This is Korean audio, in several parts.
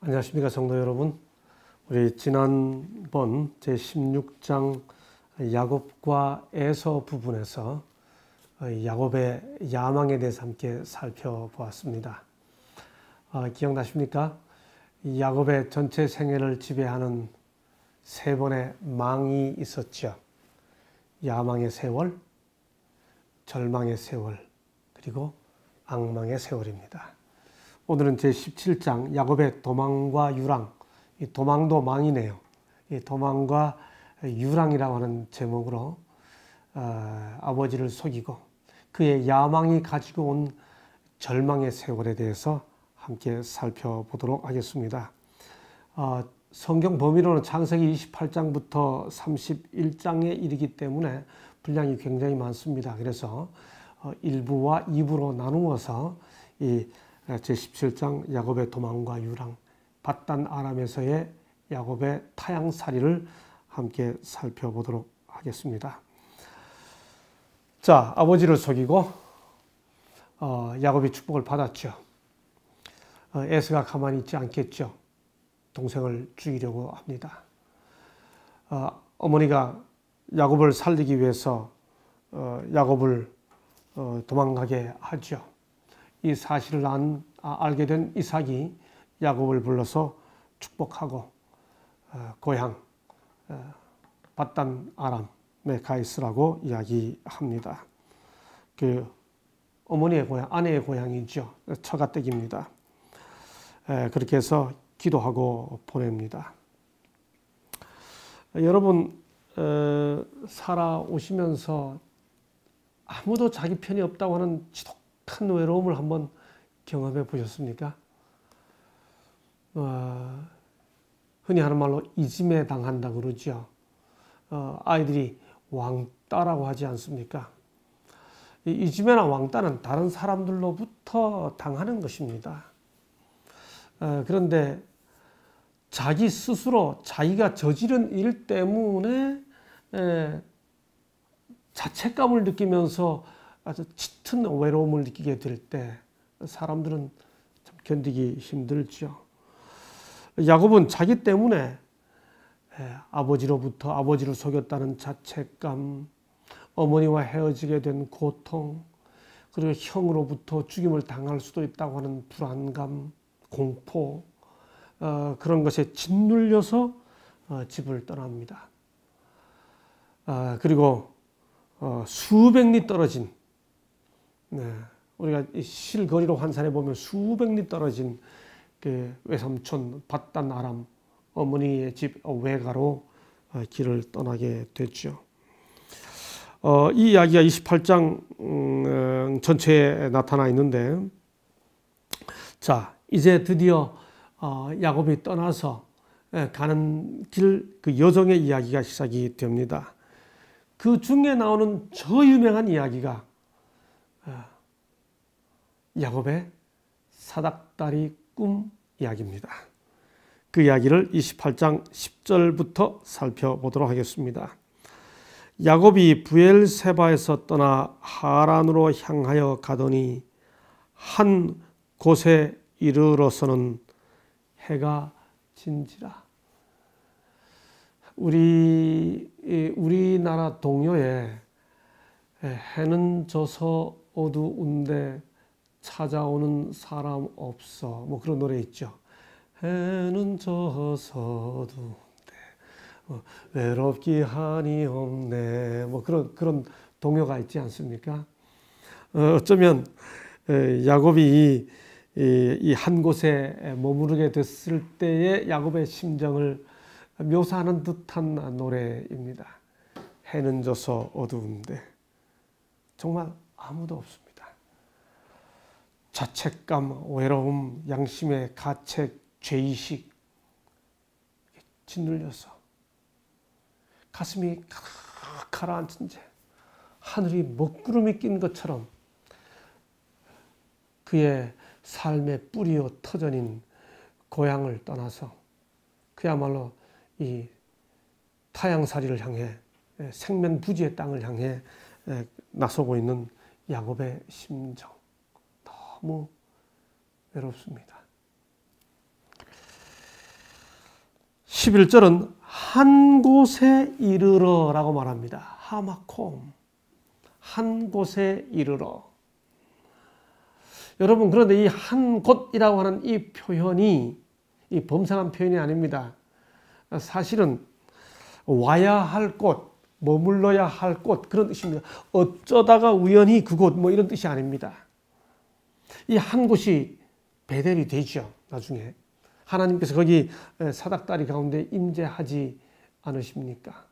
안녕하십니까 성도 여러분. 우리 지난번 제16장 야곱과 에서 부분에서 야곱의 야망에 대해서 함께 살펴보았습니다. 기억나십니까? 야곱의 전체 생애를 지배하는 세 번의 망이 있었죠. 야망의 세월, 절망의 세월, 그리고 악망의 세월입니다. 오늘은 제17장 야곱의 도망과 유랑, 이 도망도 망이네요. 이 도망과 유랑이라고 하는 제목으로 아버지를 속이고 그의 야망이 가지고 온 절망의 세월에 대해서 함께 살펴보도록 하겠습니다. 성경 범위로는 창세기 28장부터 31장에 이르기 때문에 분량이 굉장히 많습니다. 그래서 1부와 2부로 나누어서 이 제17장 야곱의 도망과 유랑, 밧단 아람에서의 야곱의 타향살이를 함께 살펴보도록 하겠습니다. 자, 아버지를 속이고 야곱이 축복을 받았죠. 에서가 가만히 있지 않겠죠. 동생을 죽이려고 합니다. 어머니가 야곱을 살리기 위해서 야곱을 도망가게 하죠. 이 사실을 알게 된 이삭이 야곱을 불러서 축복하고 고향 밧단 아람에 가 있으라고 이야기합니다. 그 어머니의 고향, 아내의 고향이죠. 처가댁입니다. 그렇게 해서 기도하고 보냅니다. 여러분 살아오시면서 아무도 자기 편이 없다고 하는 지독한 외로움을 한번 경험해 보셨습니까? 흔히 하는 말로 이짐에 당한다 그러죠. 아이들이 왕따라고 하지 않습니까? 이 이짐이나 왕따는 다른 사람들로부터 당하는 것입니다. 그런데 자기 스스로 자기가 저지른 일 때문에 자책감을 느끼면서 아주 짙은 외로움을 느끼게 될 때 사람들은 참 견디기 힘들죠. 야곱은 자기 때문에 아버지를 속였다는 자책감, 어머니와 헤어지게 된 고통, 그리고 형으로부터 죽임을 당할 수도 있다고 하는 불안감, 공포, 그런 것에 짓눌려서 집을 떠납니다. 그리고 수백 리 떨어진, 우리가 실거리로 환산해 보면 수백 리 떨어진 그 외삼촌 밧단 아람 어머니의 집 외가로 길을 떠나게 됐죠. 이 이야기가 28장 전체에 나타나 있는데, 자 이제 드디어 야곱이 떠나서 가는 길, 그 여정의 이야기가 시작이 됩니다. 그 중에 나오는 저 유명한 이야기가 야곱의 사닥다리 꿈 이야기입니다. 그 이야기를 28장 10절부터 살펴보도록 하겠습니다. 야곱이 브엘세바에서 떠나 하란으로 향하여 가더니 한 곳에 이르러서는 해가 진지라. 우리나라 동요에 해는 져서 어두운데 찾아오는 사람 없어, 뭐 그런 노래 있죠. 해는 져서 어두운데 외롭기 한이 없네, 뭐 그런 동요가 있지 않습니까? 어쩌면 야곱이 이 한 곳에 머무르게 됐을 때의 야곱의 심정을 묘사하는 듯한 노래입니다. 해는 져서 어두운데 정말 아무도 없습니다. 자책감, 외로움, 양심의 가책, 죄의식 짓눌려서 가슴이 가라앉은 채 하늘이 먹구름이 낀 것처럼 그의 삶의 뿌리요 터전인 고향을 떠나서 그야말로 이 타향살이를 향해 생면부지의 땅을 향해 나서고 있는 야곱의 심정, 너무 외롭습니다. 11절은 한 곳에 이르러 라고 말합니다. 하마콤, 한 곳에 이르러. 여러분, 그런데 이 한 곳이라고 하는 이 표현이 이 범상한 표현이 아닙니다. 사실은 와야 할 곳, 머물러야 할 곳, 그런 뜻입니다. 어쩌다가 우연히 그곳, 뭐 이런 뜻이 아닙니다. 이 한 곳이 베델이 되죠. 나중에 하나님께서 거기 사닥다리 가운데 임재하지 않으십니까?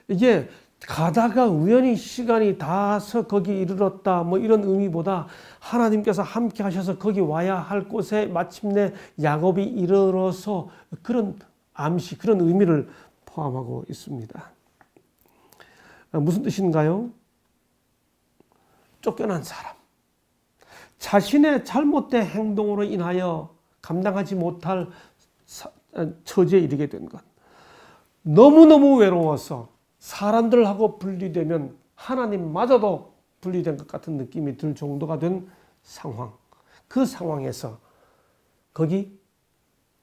이게 가다가 우연히 시간이 닿아서 거기 이르렀다, 뭐 이런 의미보다 하나님께서 함께 하셔서 거기 와야 할 곳에 마침내 야곱이 이르러서 그런 암시, 그런 의미를 포함하고 있습니다. 무슨 뜻인가요? 쫓겨난 사람, 자신의 잘못된 행동으로 인하여 감당하지 못할 처지에 이르게 된 것, 너무너무 외로워서 사람들하고 분리되면 하나님마저도 분리된 것 같은 느낌이 들 정도가 된 상황, 그 상황에서 거기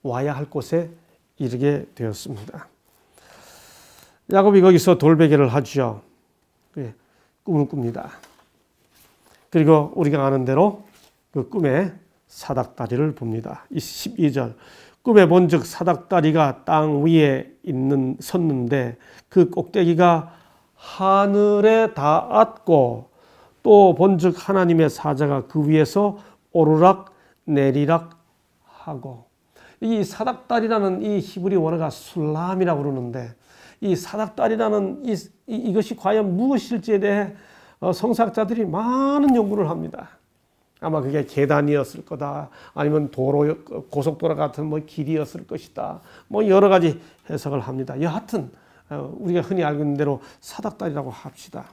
와야 할 곳에 이르게 되었습니다. 야곱이 거기서 돌베개를 하죠. 꿈을 꿉니다. 그리고 우리가 아는 대로 그 꿈에 사닥다리를 봅니다. 12절, 꿈에 본즉 사닥다리가 땅 위에 섰는데 그 꼭대기가 하늘에 닿았고 또 본즉 하나님의 사자가 그 위에서 오르락 내리락 하고. 이 사닥다리라는 이 히브리 원어가 술람이라고 그러는데, 이 사닥다리라는 이것이 과연 무엇일지에 대해 성사학자들이 많은 연구를 합니다. 아마 그게 계단이었을 거다, 아니면 도로, 고속도로 같은 뭐 길이었을 것이다, 뭐 여러 가지 해석을 합니다. 여하튼 우리가 흔히 알고 있는 대로 사닥다리라고 합시다.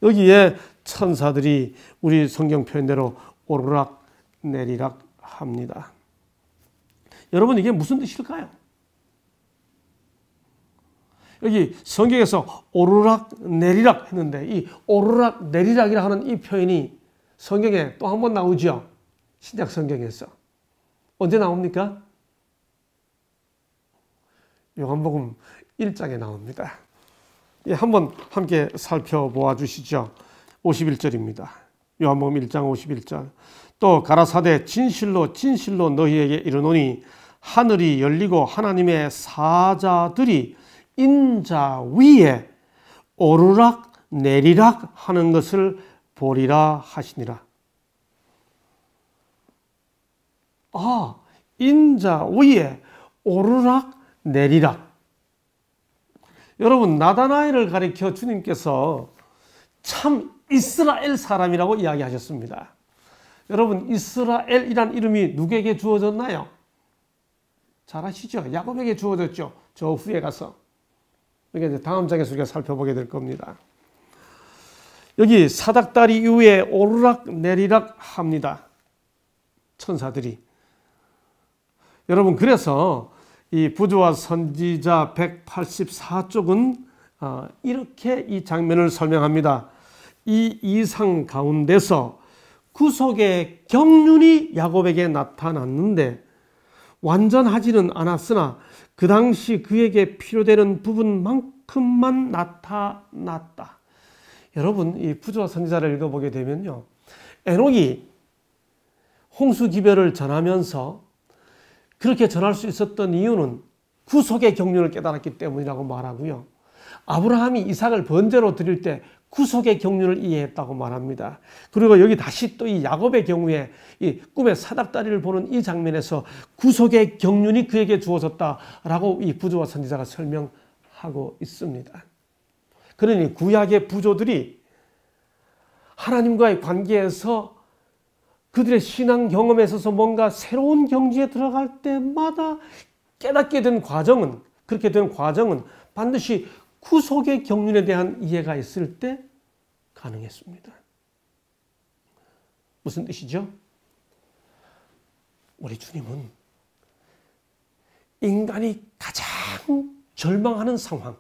여기에 천사들이 우리 성경 표현대로 오르락 내리락 합니다. 여러분, 이게 무슨 뜻일까요? 여기 성경에서 오르락 내리락 했는데 이 오르락 내리락이라 하는 이 표현이 성경에 또 한 번 나오죠. 신약 성경에서. 언제 나옵니까? 요한복음 1장에 나옵니다. 한번 함께 살펴보아 주시죠. 51절입니다. 요한복음 1장 51절. 또 가라사대 진실로 진실로 너희에게 이르노니 하늘이 열리고 하나님의 사자들이 인자 위에 오르락 내리락 하는 것을 보리라 하시니라. 아, 인자 위에 오르락 내리락. 여러분, 나다나엘을 가리켜 주님께서 참 이스라엘 사람이라고 이야기하셨습니다. 여러분, 이스라엘이란 이름이 누구에게 주어졌나요? 잘 아시죠? 야곱에게 주어졌죠. 저 후에 가서. 이게 이제 다음 장에서 우리가 살펴보게 될 겁니다. 여기 사닥다리 위에 오르락 내리락 합니다. 천사들이. 여러분, 그래서 이 부조와 선지자 184쪽은 이렇게 이 장면을 설명합니다. 이 이상 가운데서 구속의 경륜이 야곱에게 나타났는데 완전하지는 않았으나 그 당시 그에게 필요되는 부분만큼만 나타났다. 여러분, 이 부조와 선지자를 읽어보게 되면요, 에녹이 홍수 기별을 전하면서 그렇게 전할 수 있었던 이유는 구속의 경륜을 깨달았기 때문이라고 말하고요, 아브라함이 이삭을 번제로 드릴 때 구속의 경륜을 이해했다고 말합니다. 그리고 여기 다시 또 이 야곱의 경우에 이 꿈의 사닥다리를 보는 이 장면에서 구속의 경륜이 그에게 주어졌다라고 이 부조와 선지자가 설명하고 있습니다. 그러니 구약의 부조들이 하나님과의 관계에서 그들의 신앙 경험에 있어서 뭔가 새로운 경지에 들어갈 때마다 깨닫게 된 과정은, 그렇게 된 과정은 반드시 구속의 경륜에 대한 이해가 있을 때 가능했습니다. 무슨 뜻이죠? 우리 주님은 인간이 가장 절망하는 상황,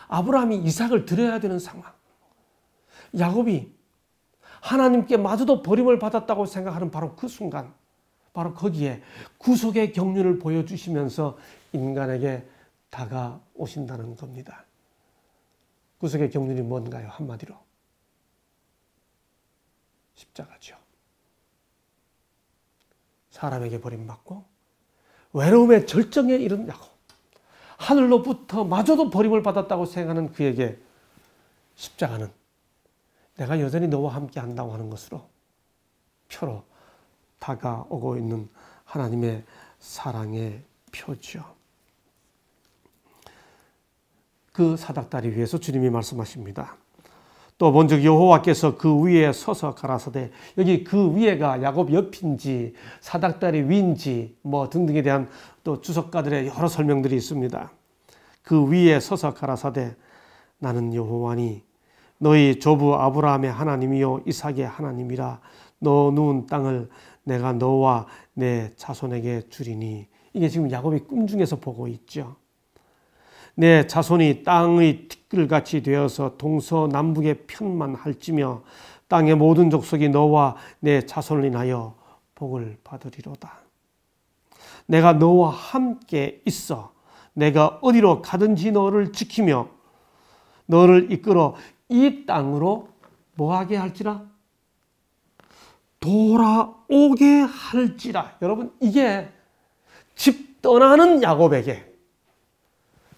아브라함이 이삭을 드려야 되는 상황, 야곱이 하나님께 마저도 버림을 받았다고 생각하는 바로 그 순간, 바로 거기에 구속의 경륜을 보여주시면서 인간에게 다가오신다는 겁니다. 구속의 경륜이 뭔가요? 한마디로 십자가죠. 사람에게 버림받고 외로움의 절정에 이른 야곱, 하늘로부터 마저도 버림을 받았다고 생각하는 그에게 십자가는 내가 여전히 너와 함께 한다고 하는 것으로 표로 다가오고 있는 하나님의 사랑의 표죠. 그 사닥다리 위에서 주님이 말씀하십니다. 또 먼저 여호와께서 그 위에 서서 가라사대, 여기 그 위에가 야곱 옆인지 사닥다리 위인지 뭐 등등에 대한 또 주석가들의 여러 설명들이 있습니다. 그 위에 서서 가라사대, 나는 여호와니 너희 조부 아브라함의 하나님이요 이삭의 하나님이라. 너 누운 땅을 내가 너와 내 자손에게 주리니. 이게 지금 야곱이 꿈 중에서 보고 있죠. 내 자손이 땅의 티끌같이 되어서 동서남북의 편만 할지며 땅의 모든 족속이 너와 내 자손을 인하여 복을 받으리로다. 내가 너와 함께 있어 내가 어디로 가든지 너를 지키며 너를 이끌어 이 땅으로 뭐하게 할지라? 돌아오게 할지라. 여러분, 이게 집 떠나는 야곱에게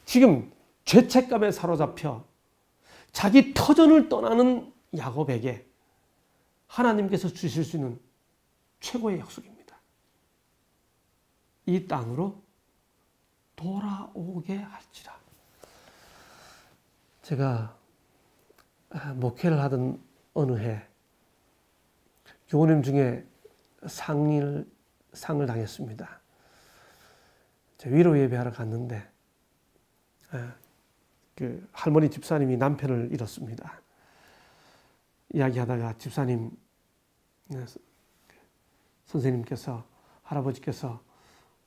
지금 죄책감에 사로잡혀 자기 터전을 떠나는 야곱에게 하나님께서 주실 수 있는 최고의 약속입니다. 이 땅으로 돌아오게 할지라. 제가 목회를 하던 어느 해 교우님 중에 상을 당했습니다. 위로 예배하러 갔는데 그 할머니 집사님이 남편을 잃었습니다. 이야기하다가 집사님 선생님께서 할아버지께서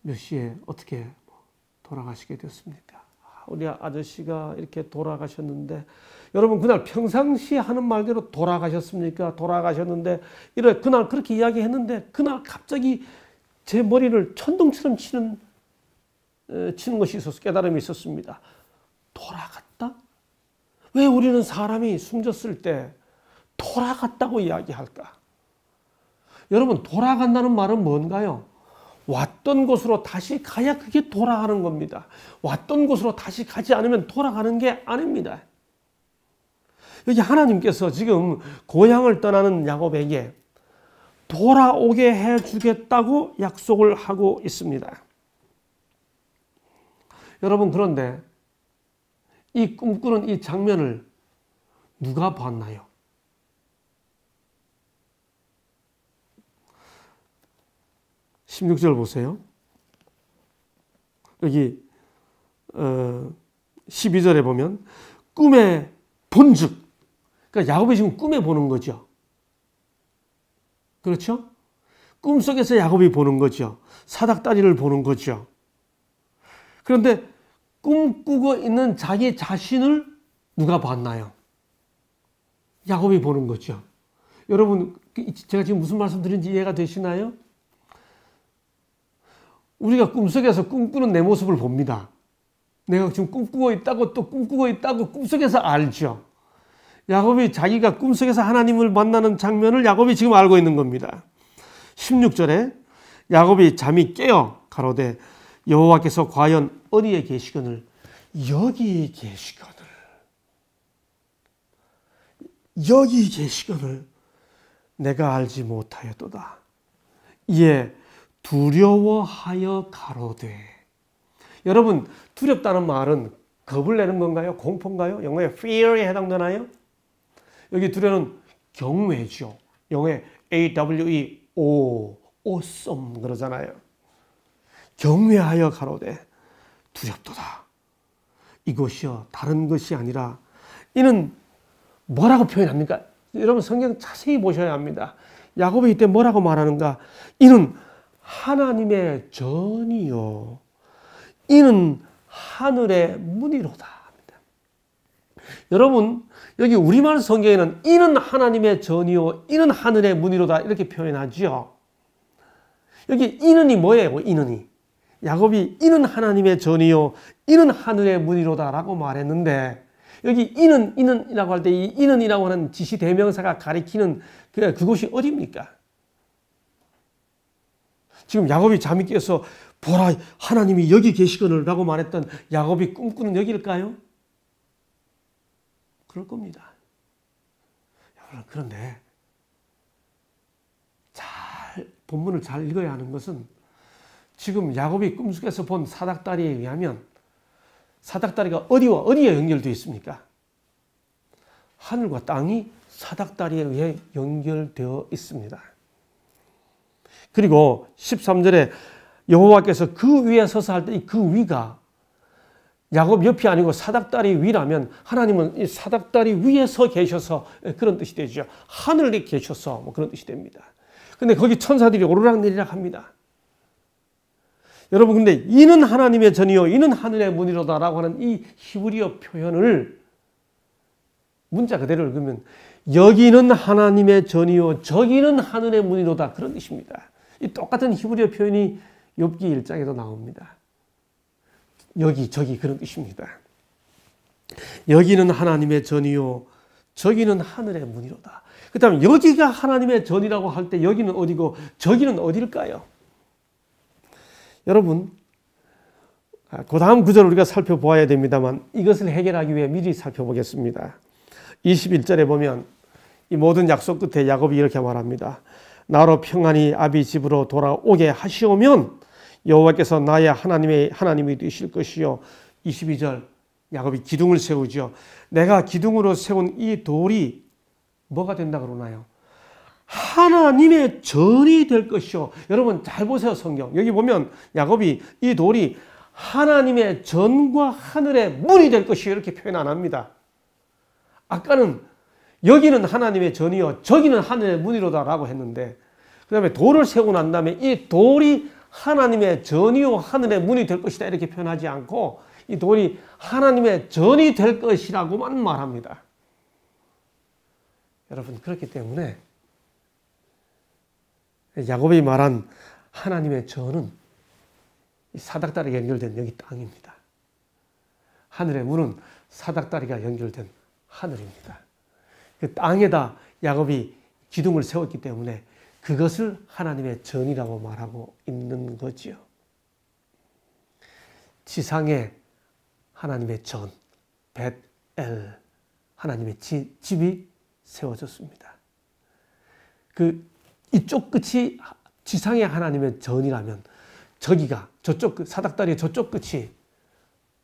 몇 시에 어떻게 돌아가시게 되었습니까? 우리 아저씨가 이렇게 돌아가셨는데, 여러분 그날 평상시에 하는 말대로 돌아가셨습니까? 돌아가셨는데 이래 그날 그렇게 이야기했는데 그날 갑자기 제 머리를 천둥처럼 치는 것이 있었어. 깨달음이 있었습니다. 돌아갔다? 왜 우리는 사람이 숨졌을 때 돌아갔다고 이야기할까? 여러분, 돌아간다는 말은 뭔가요? 왔던 곳으로 다시 가야 그게 돌아가는 겁니다. 왔던 곳으로 다시 가지 않으면 돌아가는 게 아닙니다. 여기 하나님께서 지금 고향을 떠나는 야곱에게 돌아오게 해주겠다고 약속을 하고 있습니다. 여러분, 그런데 이 꿈꾸는 이 장면을 누가 봤나요? (16절) 보세요. 여기 12절에 보면 꿈에 본즉, 그러니까 야곱이 지금 꿈에 보는 거죠. 그렇죠? 꿈속에서 야곱이 보는 거죠. 사닥다리를 보는 거죠. 그런데 꿈꾸고 있는 자기 자신을 누가 봤나요? 야곱이 보는 거죠. 여러분, 제가 지금 무슨 말씀 드린지 이해가 되시나요? 우리가 꿈속에서 꿈꾸는 내 모습을 봅니다. 내가 지금 꿈꾸고 있다고 또 꿈꾸고 있다고 꿈속에서 알죠. 야곱이 자기가 꿈속에서 하나님을 만나는 장면을 야곱이 지금 알고 있는 겁니다. 16절에 야곱이 잠이 깨어 가로되 여호와께서 과연 어디에 계시거늘? 여기 계시거늘. 여기 계시거늘 내가 알지 못하였도다. 이에 두려워하여 가로되. 여러분, 두렵다는 말은 겁을 내는 건가요? 공포인가요? 영어의 fear에 해당되나요? 여기 두려는 경외죠. 영어의 AWE, awesome 그러잖아요. 경외하여 가로되 두렵도다. 이것이요 다른 것이 아니라, 이는 뭐라고 표현합니까? 여러분, 성경 자세히 보셔야 합니다. 야곱이 이때 뭐라고 말하는가? 이는 하나님의 전이요 이는 하늘의 문이로다 합니다. 여러분, 여기 우리말 성경에는 이는 하나님의 전이요 이는 하늘의 문이로다 이렇게 표현하죠. 여기 이는이 뭐예요? 이는이. 야곱이 이는 하나님의 전이요 이는 하늘의 문이로다라고 말했는데 여기 이는이라고 할 때 이 이는이라고 하는 지시 대명사가 가리키는 그곳이 어디입니까? 지금 야곱이 잠이 깨서 보라 하나님이 여기 계시거늘라고 말했던 야곱이 꿈꾸는 여기일까요? 그럴 겁니다. 그런데 본문을 잘 읽어야 하는 것은 지금 야곱이 꿈속에서 본 사닥다리에 의하면 사닥다리가 어디와 어디에 연결되어 있습니까? 하늘과 땅이 사닥다리에 의해 연결되어 있습니다. 그리고 13절에 여호와께서 그 위에 서서 할 때 그 위가 야곱 옆이 아니고 사닥다리 위라면 하나님은 이 사닥다리 위에 서 계셔서 그런 뜻이 되죠. 하늘에 계셔서 뭐 그런 뜻이 됩니다. 근데 거기 천사들이 오르락내리락 합니다. 여러분 근데 이는 하나님의 전이요 이는 하늘의 문이로다라고 하는 이 히브리어 표현을 문자 그대로 읽으면 여기는 하나님의 전이요 저기는 하늘의 문이로다 그런 뜻입니다. 이 똑같은 히브리어 표현이 욥기 1장에도 나옵니다. 여기 저기 그런 뜻입니다. 여기는 하나님의 전이요 저기는 하늘의 문이로다. 그 다음에 여기가 하나님의 전이라고 할 때 여기는 어디고 저기는 어딜까요? 여러분 그 다음 구절을 우리가 살펴보아야 됩니다만 이것을 해결하기 위해 미리 살펴보겠습니다. 21절에 보면 이 모든 약속 끝에 야곱이 이렇게 말합니다. 나로 평안히 아비 집으로 돌아오게 하시오면 여호와께서 나의 하나님이 되실 것이요. 22절 야곱이 기둥을 세우죠. 내가 기둥으로 세운 이 돌이 뭐가 된다 그러나요? 하나님의 전이 될 것이요. 여러분 잘 보세요 성경. 여기 보면 야곱이 이 돌이 하나님의 전과 하늘의 문이 될 것이요. 이렇게 표현 안 합니다. 아까는 여기는 하나님의 전이요 저기는 하늘의 문이로다 라고 했는데 그 다음에 돌을 세우고 난 다음에 이 돌이 하나님의 전이요 하늘의 문이 될 것이다 이렇게 표현하지 않고 이 돌이 하나님의 전이 될 것이라고만 말합니다. 여러분 그렇기 때문에 야곱이 말한 하나님의 전은 이 사닥다리가 연결된 여기 땅입니다. 하늘의 문은 사닥다리가 연결된 하늘입니다. 그 땅에다 야곱이 기둥을 세웠기 때문에 그것을 하나님의 전이라고 말하고 있는 거지요. 지상에 하나님의 전, 벳엘, 하나님의 집이 세워졌습니다. 이쪽 끝이 지상의 하나님의 전이라면 저기가 저쪽 사닥다리의 저쪽 끝이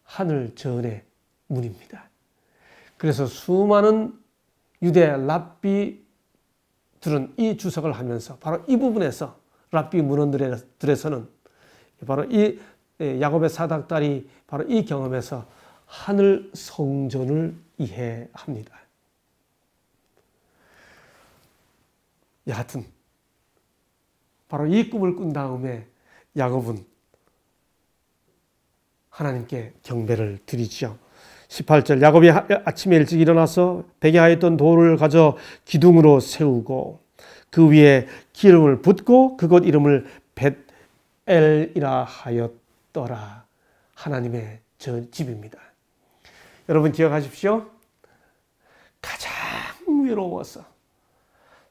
하늘 전의 문입니다. 그래서 수많은 유대 랍비들은 이 주석을 하면서 바로 이 부분에서 랍비 문헌들에서는 바로 이 야곱의 사닥다리 바로 이 경험에서 하늘 성전을 이해합니다. 여하튼 바로 이 꿈을 꾼 다음에 야곱은 하나님께 경배를 드리죠. 18절 야곱이 아침에 일찍 일어나서 베개 하였던 돌을 가져 기둥으로 세우고 그 위에 기름을 붓고 그곳 이름을 벳엘이라 하였더라. 하나님의 집입니다. 여러분 기억하십시오. 가장 외로워서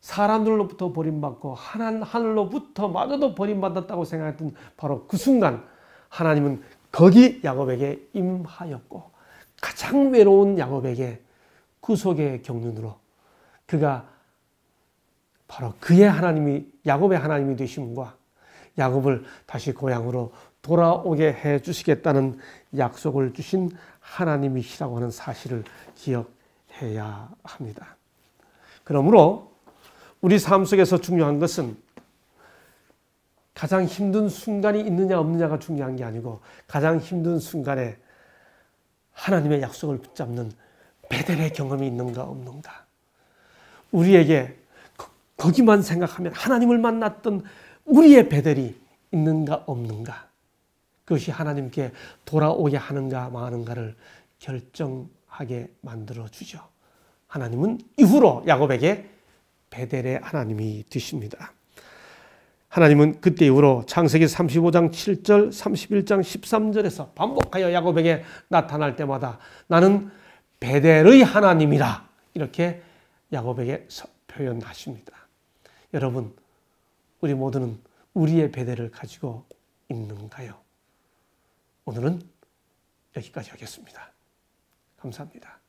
사람들로부터 버림받고 하늘로부터 마저도 버림받았다고 생각했던 바로 그 순간 하나님은 거기 야곱에게 임하였고 가장 외로운 야곱에게 구속의 경륜으로 그가 바로 그의 하나님이 야곱의 하나님이 되심과 야곱을 다시 고향으로 돌아오게 해 주시겠다는 약속을 주신 하나님이시라고 하는 사실을 기억해야 합니다. 그러므로 우리 삶 속에서 중요한 것은 가장 힘든 순간이 있느냐 없느냐가 중요한 게 아니고 가장 힘든 순간에 하나님의 약속을 붙잡는 베델의 경험이 있는가 없는가. 우리에게 거기만 생각하면 하나님을 만났던 우리의 베델이 있는가 없는가. 그것이 하나님께 돌아오게 하는가 마는가를 결정하게 만들어주죠. 하나님은 이후로 야곱에게 베델의 하나님이 되십니다. 하나님은 그때 이후로 창세기 35장 7절, 31장 13절에서 반복하여 야곱에게 나타날 때마다 나는 베델의 하나님이라 이렇게 야곱에게 표현하십니다. 여러분, 우리 모두는 우리의 베델을 가지고 있는가요? 오늘은 여기까지 하겠습니다. 감사합니다.